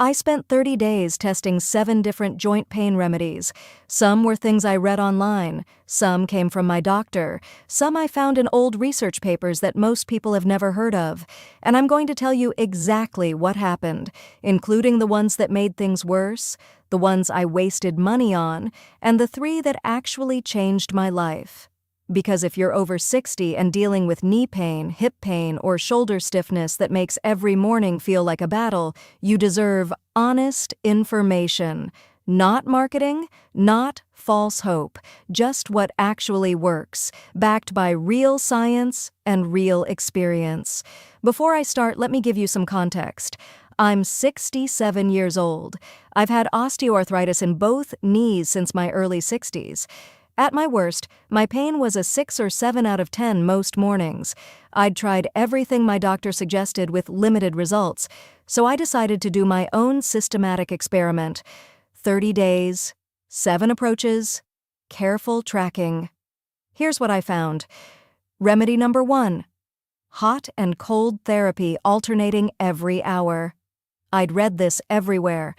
I spent 30 days testing 7 different joint pain remedies. Some were things I read online, some came from my doctor, some I found in old research papers that most people have never heard of. And I'm going to tell you exactly what happened, including the ones that made things worse, the ones I wasted money on, and the 3 that actually changed my life. Because if you're over 60 and dealing with knee pain, hip pain, or shoulder stiffness that makes every morning feel like a battle, you deserve honest information. Not marketing, not false hope, just what actually works, backed by real science and real experience. Before I start, let me give you some context. I'm 67 years old. I've had osteoarthritis in both knees since my early 60s. At my worst, my pain was a 6 or 7 out of 10 most mornings. I'd tried everything my doctor suggested with limited results, so I decided to do my own systematic experiment. 30 days, 7 approaches, careful tracking. Here's what I found. Remedy number 1. Hot and cold therapy alternating every hour. I'd read this everywhere,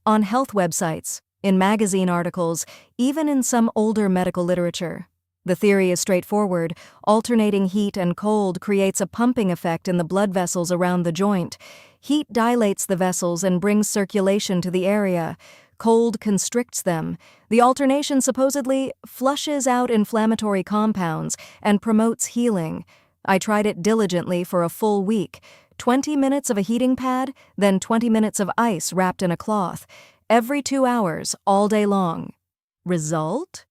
on health websites, in magazine articles, even in some older medical literature. The theory is straightforward. Alternating heat and cold creates a pumping effect in the blood vessels around the joint. Heat dilates the vessels and brings circulation to the area. Cold constricts them. The alternation supposedly flushes out inflammatory compounds and promotes healing. I tried it diligently for a full week. 20 minutes of a heating pad, then 20 minutes of ice wrapped in a cloth. Every 2 hours, all day long. Result?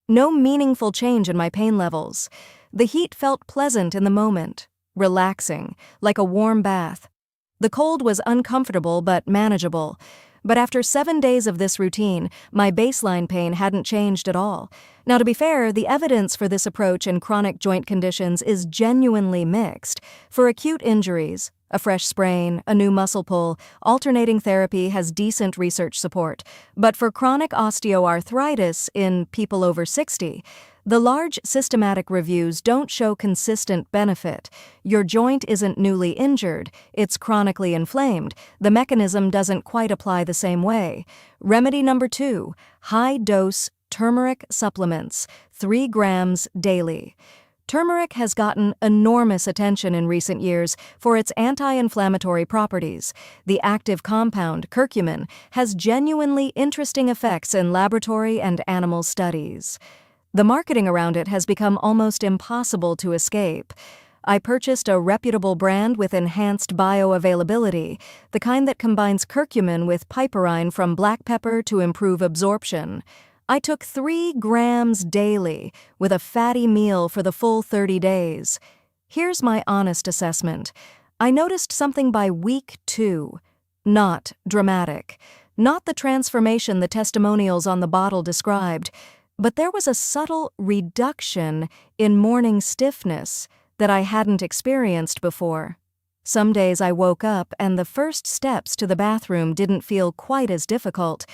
No meaningful change in my pain levels. The heat felt pleasant in the moment, relaxing, like a warm bath. The cold was uncomfortable but manageable. But after 7 days of this routine, my baseline pain hadn't changed at all. Now, to be fair, the evidence for this approach in chronic joint conditions is genuinely mixed. For acute injuries, a fresh sprain, a new muscle pull, alternating therapy has decent research support. But for chronic osteoarthritis in people over 60, the large systematic reviews don't show consistent benefit. Your joint isn't newly injured, it's chronically inflamed. The mechanism doesn't quite apply the same way. Remedy number 2, high-dose turmeric supplements, 3 grams daily. Turmeric has gotten enormous attention in recent years for its anti-inflammatory properties. The active compound, curcumin, has genuinely interesting effects in laboratory and animal studies. The marketing around it has become almost impossible to escape. I purchased a reputable brand with enhanced bioavailability, the kind that combines curcumin with piperine from black pepper to improve absorption. I took 3 grams daily, with a fatty meal for the full 30 days. Here's my honest assessment. I noticed something by week 2. Not dramatic. Not the transformation the testimonials on the bottle described. But there was a subtle reduction in morning stiffness that I hadn't experienced before. Some days I woke up and the first steps to the bathroom didn't feel quite as difficult,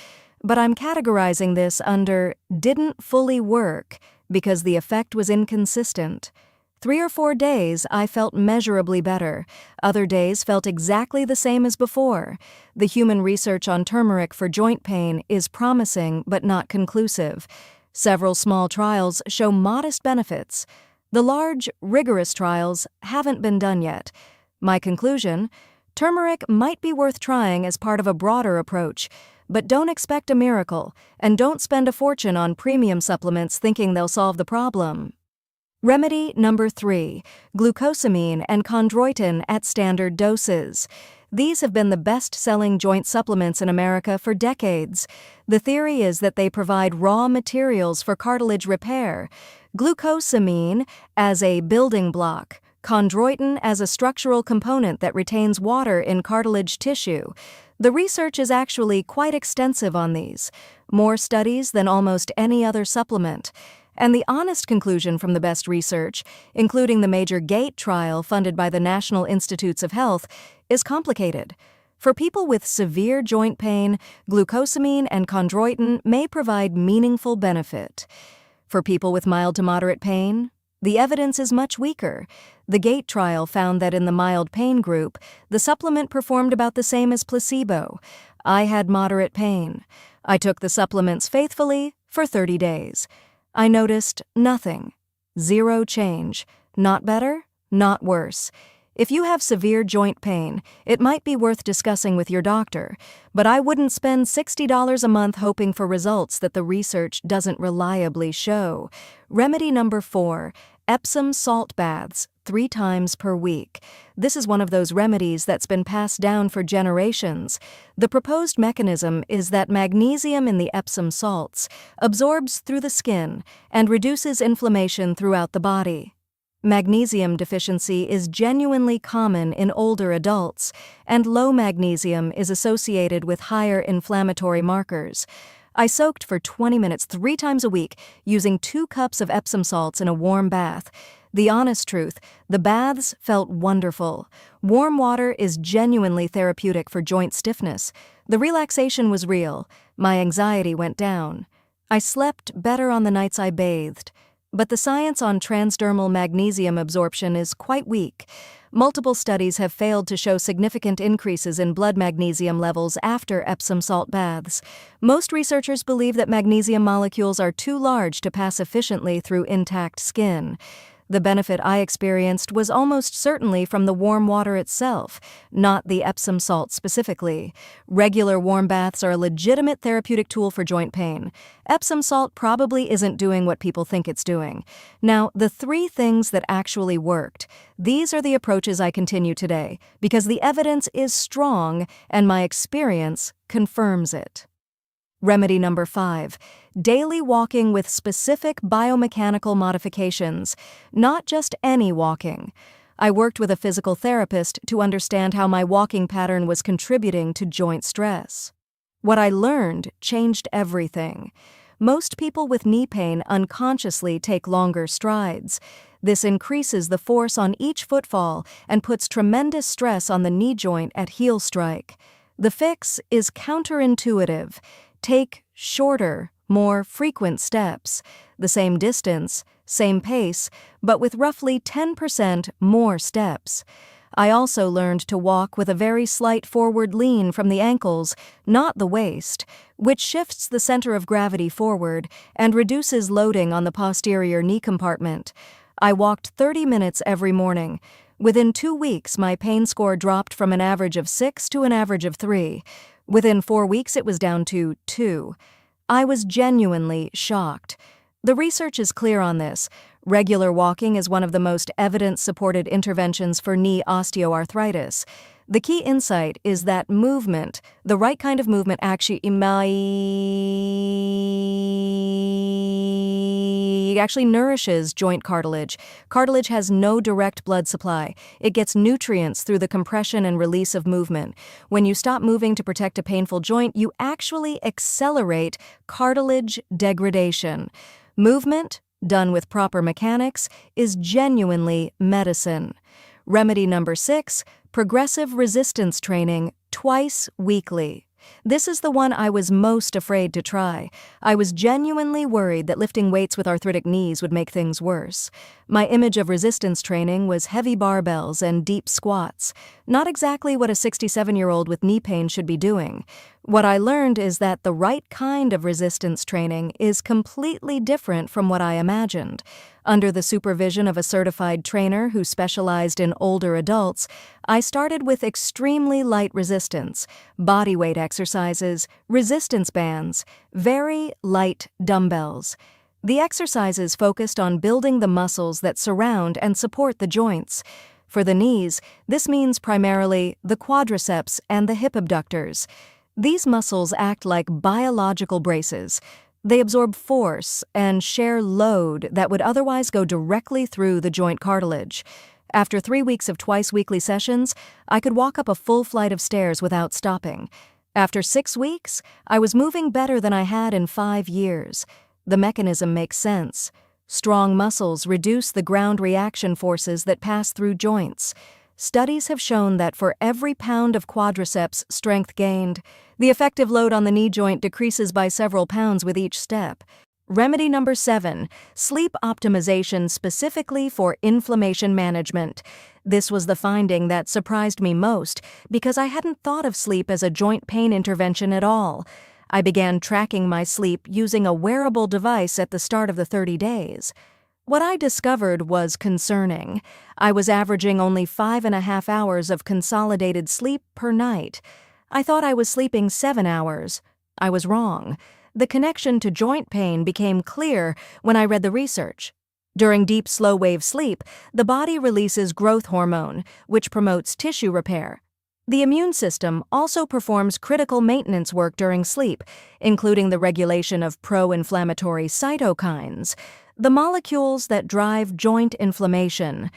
but I'm categorizing this under didn't fully work because the effect was inconsistent. 3 or 4 days I felt measurably better. Other days felt exactly the same as before. The human research on turmeric for joint pain is promising but not conclusive. Several small trials show modest benefits. The large, rigorous trials haven't been done yet. My conclusion: turmeric might be worth trying as part of a broader approach, but don't expect a miracle, and don't spend a fortune on premium supplements thinking they'll solve the problem. Remedy number 3, glucosamine and chondroitin at standard doses. These have been the best-selling joint supplements in America for decades. The theory is that they provide raw materials for cartilage repair. Glucosamine as a building block, chondroitin as a structural component that retains water in cartilage tissue. The research is actually quite extensive on these, more studies than almost any other supplement. And the honest conclusion from the best research, including the major GAIT trial funded by the National Institutes of Health, is complicated. For people with severe joint pain, glucosamine and chondroitin may provide meaningful benefit. For people with mild to moderate pain, the evidence is much weaker. The GAIT trial found that in the mild pain group, the supplement performed about the same as placebo. I had moderate pain. I took the supplements faithfully for 30 days. I noticed nothing. Zero change. Not better, not worse. If you have severe joint pain, it might be worth discussing with your doctor, but I wouldn't spend $60 a month hoping for results that the research doesn't reliably show. Remedy number 4, Epsom salt baths, 3 times per week. This is one of those remedies that's been passed down for generations. The proposed mechanism is that magnesium in the Epsom salts absorbs through the skin and reduces inflammation throughout the body. Magnesium deficiency is genuinely common in older adults, and low magnesium is associated with higher inflammatory markers. I soaked for 20 minutes 3 times a week using 2 cups of Epsom salts in a warm bath. The honest truth, the baths felt wonderful. Warm water is genuinely therapeutic for joint stiffness. The relaxation was real. My anxiety went down. I slept better on the nights I bathed. But the science on transdermal magnesium absorption is quite weak. Multiple studies have failed to show significant increases in blood magnesium levels after Epsom salt baths. Most researchers believe that magnesium molecules are too large to pass efficiently through intact skin. The benefit I experienced was almost certainly from the warm water itself, not the Epsom salt specifically. Regular warm baths are a legitimate therapeutic tool for joint pain. Epsom salt probably isn't doing what people think it's doing. Now, the 3 things that actually worked. These are the approaches I continue today, because the evidence is strong and my experience confirms it. Remedy number 5, daily walking with specific biomechanical modifications, not just any walking. I worked with a physical therapist to understand how my walking pattern was contributing to joint stress. What I learned changed everything. Most people with knee pain unconsciously take longer strides. This increases the force on each footfall and puts tremendous stress on the knee joint at heel strike. The fix is counterintuitive. Take shorter, more frequent steps, the same distance, same pace, but with roughly 10% more steps. I also learned to walk with a very slight forward lean from the ankles, not the waist, which shifts the center of gravity forward and reduces loading on the posterior knee compartment. I walked 30 minutes every morning. Within 2 weeks, my pain score dropped from an average of 6 to an average of 3. Within 4 weeks, it was down to 2. I was genuinely shocked. The research is clear on this. Regular walking is one of the most evidence-supported interventions for knee osteoarthritis. The key insight is that movement, the right kind of movement, actually nourishes joint cartilage. Cartilage has no direct blood supply. It gets nutrients through the compression and release of movement. When you stop moving to protect a painful joint, you actually accelerate cartilage degradation. Movement, done with proper mechanics, is genuinely medicine. Remedy number 6, progressive resistance training twice weekly. This is the one I was most afraid to try. I was genuinely worried that lifting weights with arthritic knees would make things worse. My image of resistance training was heavy barbells and deep squats, not exactly what a 67-year-old with knee pain should be doing. What I learned is that the right kind of resistance training is completely different from what I imagined. Under the supervision of a certified trainer who specialized in older adults, I started with extremely light resistance, bodyweight exercises, resistance bands, very light dumbbells. The exercises focused on building the muscles that surround and support the joints. For the knees, this means primarily the quadriceps and the hip abductors. These muscles act like biological braces. They absorb force and share load that would otherwise go directly through the joint cartilage. After 3 weeks of twice-weekly sessions, I could walk up a full flight of stairs without stopping. After 6 weeks, I was moving better than I had in 5 years. The mechanism makes sense. Strong muscles reduce the ground reaction forces that pass through joints. Studies have shown that for every pound of quadriceps strength gained, the effective load on the knee joint decreases by several pounds with each step. Remedy number 7, sleep optimization specifically for inflammation management. This was the finding that surprised me most because I hadn't thought of sleep as a joint pain intervention at all. I began tracking my sleep using a wearable device at the start of the 30 days. What I discovered was concerning. I was averaging only 5.5 hours of consolidated sleep per night. I thought I was sleeping 7 hours. I was wrong. The connection to joint pain became clear when I read the research. During deep slow-wave sleep, the body releases growth hormone, which promotes tissue repair. The immune system also performs critical maintenance work during sleep, including the regulation of pro-inflammatory cytokines, the molecules that drive joint inflammation.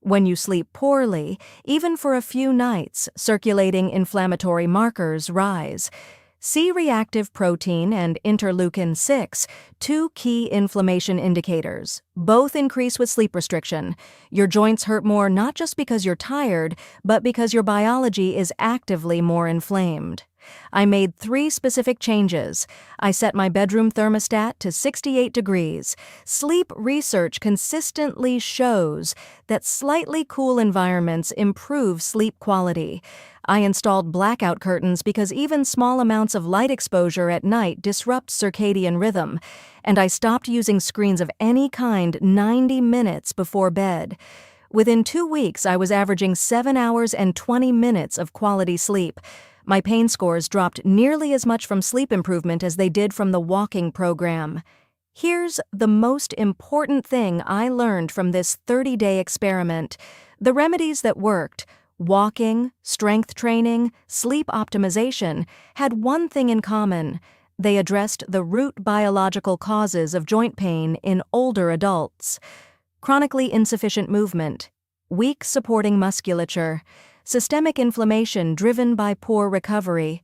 When you sleep poorly, even for a few nights, circulating inflammatory markers rise. C-reactive protein and interleukin-6, two key inflammation indicators, both increase with sleep restriction. Your joints hurt more not just because you're tired, but because your biology is actively more inflamed. I made 3 specific changes. I set my bedroom thermostat to 68 degrees. Sleep research consistently shows that slightly cool environments improve sleep quality. I installed blackout curtains because even small amounts of light exposure at night disrupt circadian rhythm, and I stopped using screens of any kind 90 minutes before bed. Within 2 weeks, I was averaging 7 hours and 20 minutes of quality sleep. My pain scores dropped nearly as much from sleep improvement as they did from the walking program. Here's the most important thing I learned from this 30-day experiment. The remedies that worked, walking, strength training, sleep optimization, had one thing in common. They addressed the root biological causes of joint pain in older adults. Chronically insufficient movement, weak supporting musculature, systemic inflammation driven by poor recovery.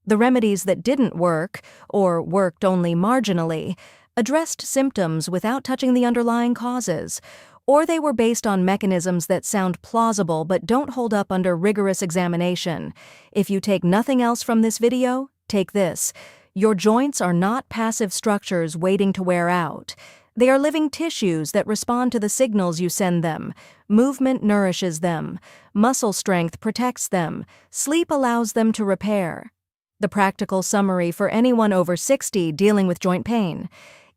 The remedies that didn't work, or worked only marginally, addressed symptoms without touching the underlying causes, or they were based on mechanisms that sound plausible but don't hold up under rigorous examination. If you take nothing else from this video, take this. Your joints are not passive structures waiting to wear out. They are living tissues that respond to the signals you send them. Movement nourishes them. Muscle strength protects them. Sleep allows them to repair. The practical summary for anyone over 60 dealing with joint pain.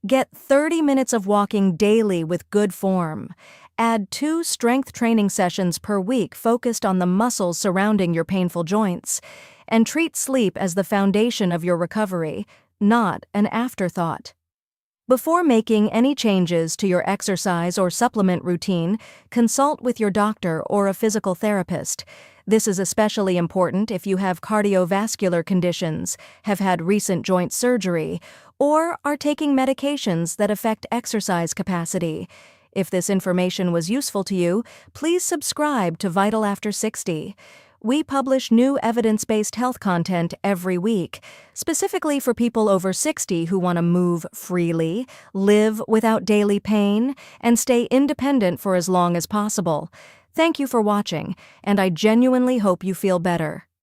Get 30 minutes of walking daily with good form. Add 2 strength training sessions per week focused on the muscles surrounding your painful joints. And treat sleep as the foundation of your recovery, not an afterthought. Before making any changes to your exercise or supplement routine, consult with your doctor or a physical therapist. This is especially important if you have cardiovascular conditions, have had recent joint surgery, or are taking medications that affect exercise capacity. If this information was useful to you, please subscribe to Vital After 60. We publish new evidence-based health content every week, specifically for people over 60 who want to move freely, live without daily pain, and stay independent for as long as possible. Thank you for watching, and I genuinely hope you feel better.